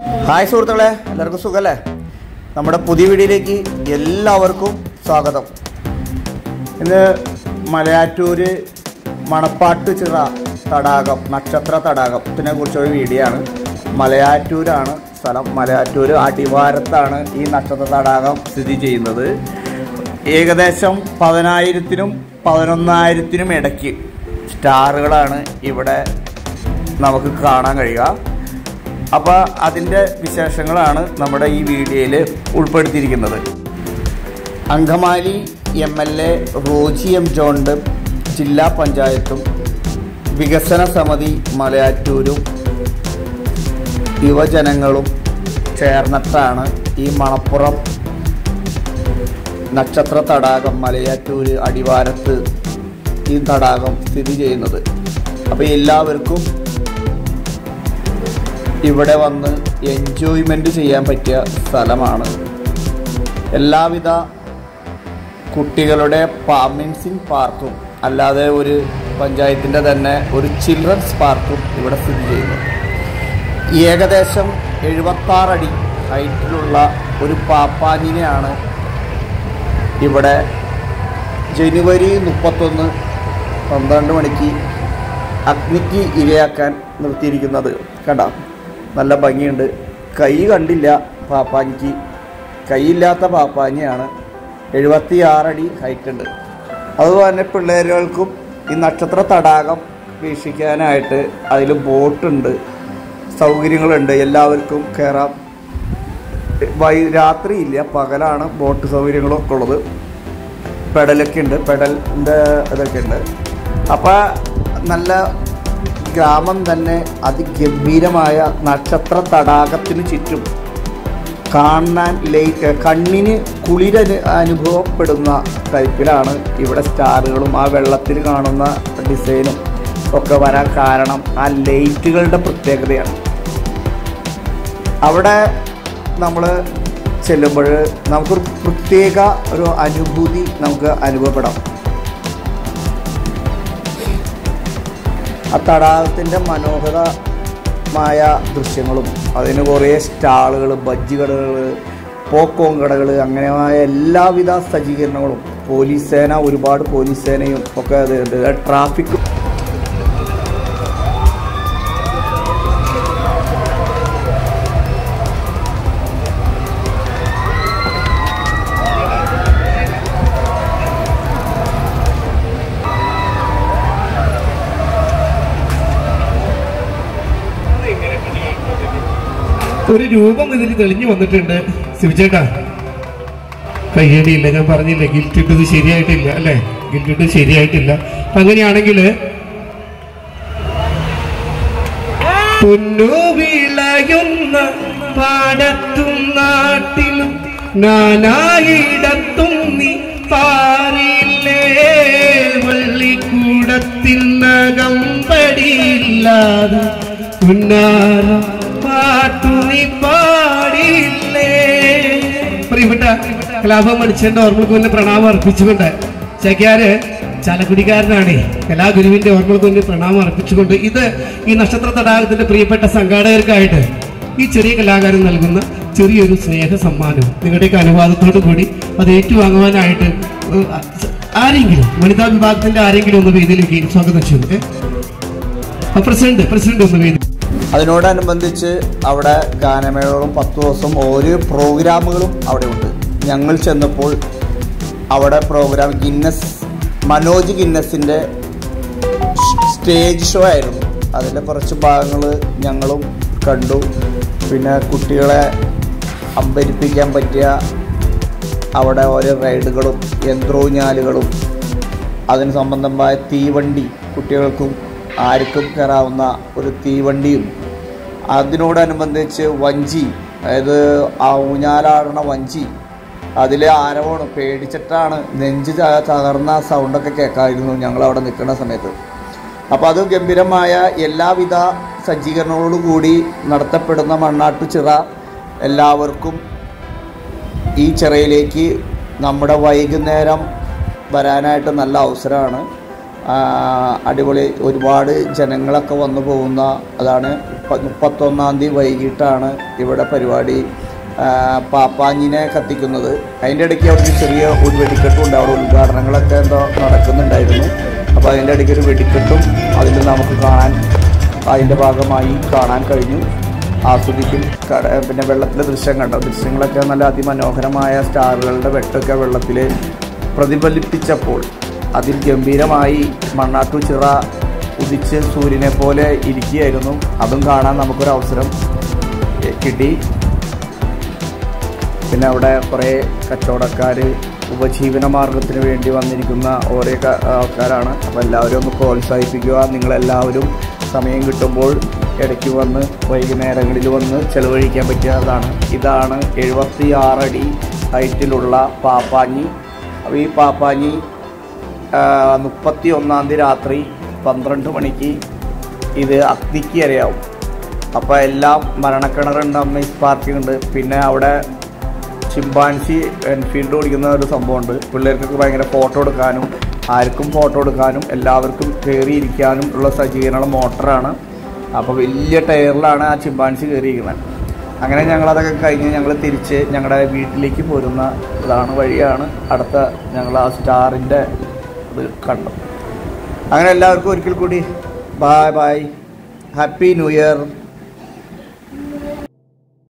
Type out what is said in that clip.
Hi സുഹൃത്തുക്കളെ, എല്ലാവർക്കും സുഖമല്ലേ? നമ്മുടെ പുതിയ വീഡിയോയിലേക്ക് എല്ലാവർക്കും സ്വാഗതം. ഇന്ന് മലയാറ്റൂർ മണപ്പാട്ടുചിറ തടാകം, നക്ഷത്ര തടാകത്തിനെ കുറിച്ചൊരു വീഡിയോ ആണ്. മലയാറ്റൂരാണ് സ്ഥലം. മലയാറ്റൂർ അടിവാരത്താണ് ഈ നക്ഷത്ര തടാകം സ്ഥിതി ചെയ്യുന്നത്. ഏകദേശം 10,000-നും 11,000-നും ഇടയ്ക്ക് സ്റ്റാറുകളാണ് ഇവിടെ നമുക്ക് കാണാൻ കഴിയുക. അപ്പോൾ അതിൻ്റെ വിശേഷങ്ങളാണ് നമ്മുടെ ഈ വീഡിയോയിൽ ഉൾപ്പെടുത്തിയിരിക്കുന്നത്. Angamaly MLA Roji M. ജോണിൻ്റെ ജില്ലാ പഞ്ചായത്തും വികസന സമിതി മലയാറ്റൂരും യുവജനങ്ങളും ചേർന്നിട്ടാണ് ഈ മണപ്പുറം നക്ഷത്ര തടാകം മലയാറ്റൂർ അടിവാരത്ത് ഈ തടാകം സ്ഥിതി ചെയ്യുന്നത്. അപ്പോൾ എല്ലാവർക്കും ഇവിടെ വന്ന് എൻജോയ്മെൻറ്റ് ചെയ്യാൻ പറ്റിയ സ്ഥലമാണ്. എല്ലാവിധ കുട്ടികളുടെ അമ്യൂസിംഗ് പാർക്കും അല്ലാതെ ഒരു പഞ്ചായത്തിൻ്റെ തന്നെ ഒരു ചിൽഡ്രൻസ് പാർക്കും ഇവിടെ സ്ഥിതി ചെയ്യുന്നു. ഏകദേശം 76 അടി ഹൈറ്റിലുള്ള ഒരു പാപ്പാനിനെയാണ് ഇവിടെ ജനുവരി 31 12 മണിക്ക് അഗ്നിക്ക് ഇരയാക്കാൻ നിർത്തിയിരിക്കുന്നത്. കണ്ടോ, നല്ല ഭംഗിയുണ്ട്. കൈ കണ്ടില്ല പാപ്പാനിക്ക്, കൈയില്ലാത്ത പാപ്പാനിയാണ്. 76 അടി ഹൈറ്റ് ഉണ്ട്. അതുപോലെ തന്നെ പിള്ളേരുകൾക്കും ഈ നക്ഷത്ര തടാകം വീക്ഷിക്കാനായിട്ട് അതിൽ ബോട്ടുണ്ട്, സൗകര്യങ്ങളുണ്ട്. എല്ലാവർക്കും കയറാം. രാത്രിയില്ല, പകലാണ് ബോട്ട് സൗകര്യങ്ങളൊക്കെ ഉള്ളത്. പെഡലൊക്കെ ഉണ്ട്, പെഡലിൻ്റെ ഇതൊക്കെ ഉണ്ട്. അപ്പോൾ നല്ല ഗ്രാമം തന്നെ അതിഗംഭീരമായ നക്ഷത്ര തടാകത്തിന് ചുറ്റും കാണാൻ കണ്ണിന് അനുഭവപ്പെടുന്ന ടൈപ്പിലാണ് ഇവിടെ സ്റ്റാറുകളും ആ വെള്ളത്തിൽ കാണുന്ന ഡിസൈനും ഒക്കെ വരാൻ കാരണം ആ ലൈറ്റുകളുടെ പ്രത്യേകതയാണ്. അവിടെ നമ്മൾ ചെല്ലുമ്പോൾ നമുക്കൊരു പ്രത്യേക ഒരു അനുഭൂതി നമുക്ക് അനുഭവപ്പെടാം. ആ തടാകത്തിൻ്റെ മനോഹരമായ ദൃശ്യങ്ങളും അതിന് കുറേ സ്റ്റാളുകൾ, ബജ്ജി കടകൾ, പോക്കോൺ കടകൾ, അങ്ങനെയായ എല്ലാവിധ സജ്ജീകരണങ്ങളും, പോലീസ് സേന, ഒരുപാട് പോലീസ് സേനയും ഒക്കെ അതുണ്ട്. ട്രാഫിക് ഒരു രൂപം ഇതിൽ തെളിഞ്ഞു വന്നിട്ടുണ്ട്. ശിവചേട്ടാ, കയ്യടിയില്ല, ഞാൻ പറഞ്ഞില്ല, ഗിൽറ്റ് ഇട്ടത് ശരിയായിട്ടില്ല അല്ലേ? ഗിൽറ്റ് ഇട്ടത് ശരിയായിട്ടില്ല. അങ്ങനെയാണെങ്കിൽ പൊന്നു വിളയുന്ന പാടത്തും നാട്ടിലും നാനായിടത്തും നീ പാറില്ലേ, വള്ളിക്കൂടത്തിൽ നകമ്പടിയില്ലാതെ ഉന്നാര പാട്ടു നീ പാടിയില്ലേ. പ്രിയപ്പെട്ട കലാഭവമണിച്ചന്റെ ഓർമ്മകൾക്ക് മുന്നേ പ്രണാമം അർപ്പിച്ചുകൊണ്ട്, ചാക്യാര് ചാലക്കുടിക്കാരനാണ്, കലാഗുരുവിന്റെ ഓർമ്മകൾക്ക് മുന്നേ പ്രണാമം അർപ്പിച്ചുകൊണ്ട് ഇത് ഈ നക്ഷത്ര തടാകത്തിന്റെ പ്രിയപ്പെട്ട സംഘാടകർക്കായിട്ട് ഈ ചെറിയ കലാകാരൻ നൽകുന്ന ചെറിയൊരു സ്നേഹ സമ്മാനം നിങ്ങളുടെയൊക്കെ അനുവാദത്തോടു കൂടി അത് ഏറ്റുവാങ്ങുവാനായിട്ട് ആരെങ്കിലും വനിതാ വിഭാഗത്തിന്റെ ആരെങ്കിലും ഒന്ന് വേദിയിലേക്ക് സ്വാഗതം ചെയ്തു. പ്രസിഡന്റ് ഒന്ന് വേദി. അതിനോടനുബന്ധിച്ച് അവിടെ ഗാനമേളകളും 10 ദിവസം ഓരോ പ്രോഗ്രാമുകളും അവിടെ ഉണ്ട്. ഞങ്ങൾ ചെന്നപ്പോൾ അവിടെ പ്രോഗ്രാം മനോജ് ഗിന്നസിൻ്റെ സ്റ്റേജ് ഷോ ആയിരുന്നു. അതിൻ്റെ കുറച്ച് ഭാഗങ്ങൾ ഞങ്ങളും കണ്ടു. പിന്നെ കുട്ടികളെ അമ്പരിപ്പിക്കാൻ പറ്റിയ അവിടെ ഓരോ റൈഡുകളും യന്ത്രൂഞ്ഞാലുകളും അതിന് സംബന്ധമായ തീവണ്ടി, കുട്ടികൾക്കും ആർക്കും കയറാവുന്ന ഒരു തീവണ്ടിയും, അതിനോടനുബന്ധിച്ച് വഞ്ചി, അതായത് ആ ഊഞ്ഞാലാടണ വഞ്ചി, അതിലെ ആരവമാണ് പേടിച്ചിട്ടാണ് നെഞ്ച് തകർന്ന സൗണ്ടൊക്കെ കേൾക്കാമായിരുന്നു ഞങ്ങളവിടെ നിൽക്കുന്ന സമയത്ത്. അപ്പോൾ അത് ഗംഭീരമായ എല്ലാവിധ സജ്ജീകരണങ്ങളോടുകൂടി നടത്തപ്പെടുന്ന മണ്ണാട്ടുചിറ എല്ലാവർക്കും ഈ ചിറയിലേക്ക് നമ്മുടെ വൈകുന്നേരം വരാനായിട്ട് നല്ല അവസരമാണ്. അടിപൊളി, ഒരുപാട് ജനങ്ങളൊക്കെ വന്നു പോകുന്ന, അതാണ് 31-ാം തീയതി വൈകിട്ടാണ് ഇവിടെ പരിപാടി പാപ്പാഞ്ഞിനെ കത്തിക്കുന്നത്. അതിൻ്റെ ഇടയ്ക്ക് അവർക്ക് ചെറിയ ഒരു വെടിക്കെട്ടും അവിടെ ഉദ്ഘാടനങ്ങളൊക്കെ എന്തോ നടക്കുന്നുണ്ടായിരുന്നു. അപ്പോൾ അതിൻ്റെ ഇടയ്ക്ക് ഒരു വെടിക്കെട്ടും അതിൽ നമുക്ക് അതിൻ്റെ ഭാഗമായി കാണാൻ കഴിഞ്ഞു, ആസ്വദിക്കും. പിന്നെ വെള്ളത്തിലെ ദൃശ്യങ്ങളൊക്കെ നല്ല അതിമനോഹരമായ സ്റ്റാറുകളുടെ വെട്ടൊക്കെ വെള്ളത്തിൽ പ്രതിഫലിപ്പിച്ചപ്പോൾ അതിൽ ഗംഭീരമായി മണ്ണാട്ടുചിറ ഉദിച്ച് സൂര്യനെ പോലെ ഇരിക്കുകയായിരുന്നു. അതും കാണാൻ നമുക്കൊരവസരം കിട്ടി. പിന്നെ അവിടെ കുറേ കച്ചവടക്കാർ ഉപജീവന മാർഗത്തിന് വേണ്ടി വന്നിരിക്കുന്ന ഓരോ ആൾക്കാരാണ്. അപ്പോൾ എല്ലാവരും ഒന്ന് പ്രോത്സാഹിപ്പിക്കുക. നിങ്ങളെല്ലാവരും സമയം കിട്ടുമ്പോൾ ഇടയ്ക്ക് വന്ന് വൈകുന്നേരങ്ങളിൽ വന്ന് ചെലവഴിക്കാൻ പറ്റിയതാണ്. ഇതാണ് 76 അടി ഹൈറ്റിലുള്ള പാപ്പാഞ്ഞി. അപ്പോൾ ഈ പാപ്പാഞ്ഞി 31-ാം തീയതി രാത്രി 12 മണിക്ക് ഇത് അഗ്നിക്ക് ഇരയാവും. അപ്പോൾ എല്ലാം മരണക്കിണറുണ്ട്, അമ്മീസ് പാർക്കിംഗ് ഉണ്ട്. പിന്നെ അവിടെ ചിമ്പാൻസി എൻഫീൽഡ് ഓടിക്കുന്ന ഒരു സംഭവമുണ്ട്. പിള്ളേർക്കൊക്കെ ഭയങ്കര ഫോട്ടോ എടുക്കാനും ആർക്കും ഫോട്ടോ എടുക്കാനും എല്ലാവർക്കും കയറിയിരിക്കാനും ഉള്ള സജ്ജീകരണ മോട്ടറാണ്. അപ്പോൾ വലിയ ടയറിലാണ് ആ ചിമ്പാൻസി കയറിയിരിക്കുന്നത്. അങ്ങനെ ഞങ്ങളതൊക്കെ കഴിഞ്ഞ് ഞങ്ങൾ തിരിച്ച് ഞങ്ങളുടെ വീട്ടിലേക്ക് പോരുന്ന വഴിയാണ് അടുത്ത ഞങ്ങൾ ആ സ്റ്റാറിൻ്റെ ഇത് കണ്ടു. അങ്ങനെ എല്ലാവർക്കും ഒരിക്കൽ കൂടി bye bye, happy new year.